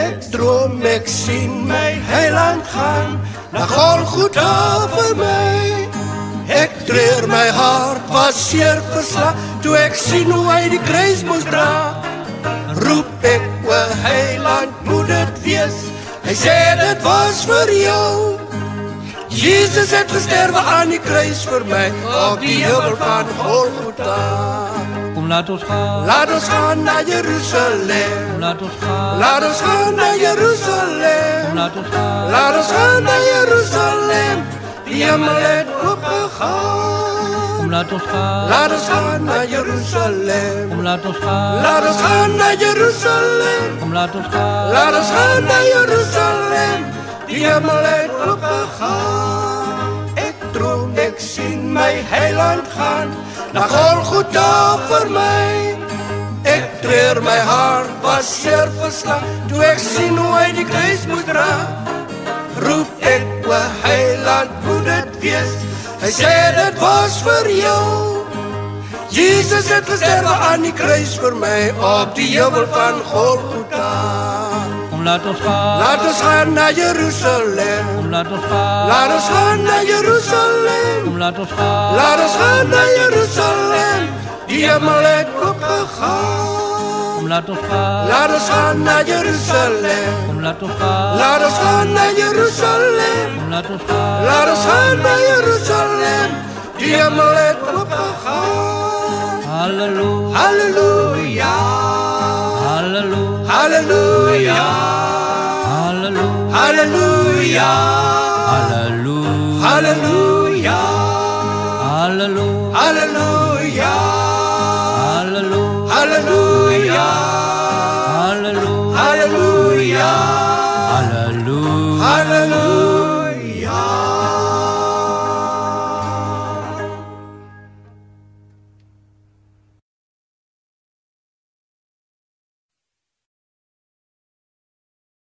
Ek droom, ek sien my heiland gaan, na Golgotha vir my. Ek treur, my hart was seer verslag, toe ek sien hoe hy die kruis moes dra. Roep ek, o heiland, moet dit wees, hy sê dit was vir jou. Jesus het gesterwe aan die kruis vir my, op die heuwel van Golgotha. Kom laat ons gaan, Laat ons gaan na Jerusalem. kom laat ons gaan, Laat ons gaan na kom Jerusalem. laat ons gaan, Laat ons gaan na Jerusalem. Die hemel het oopgegaan. kom laat ons gaan, Laat ons gaan na Jerusalem. kom laat ons gaan, Laat ons gaan na Jerusalem. kom laat ons gaan, Laat ons gaan na Jerusalem. Die hemel het oopgegaan. Ek droom, ek sien my heiland gaan, na Golgotha vir my. Ek treur, my hart was seer verslag, toe ek sien hoe hy die kruis moes dra. Roep ek, o heiland, moet dit wees, hy sê dit was vir jou. Jesus het gesterwe aan die kruis vir my, op die heuwel van Golgotha. kom laat ons gaan, Laat ons gaan na Jerusalem. kom laat ons gaan, Laat ons gaan na Jerusalem. kom laat ons gaan, Laat ons gaan na Jerusalem. Die hemel het oopgegaan. kom laat ons gaan, Laat ons gaan na Jerusalem. kom laat ons gaan, Laat ons gaan na Jerusalem. kom laat ons gaan, Laat ons gaan na Jerusalem. Die hemel het oopgegaan. halleluja, Halleluja. halleluja, Halleluja. halleluja, Halleluja. halleluja, Halleluja. halleluja, Halleluja. halleluja, Halleluja. halleluja. Halleluja.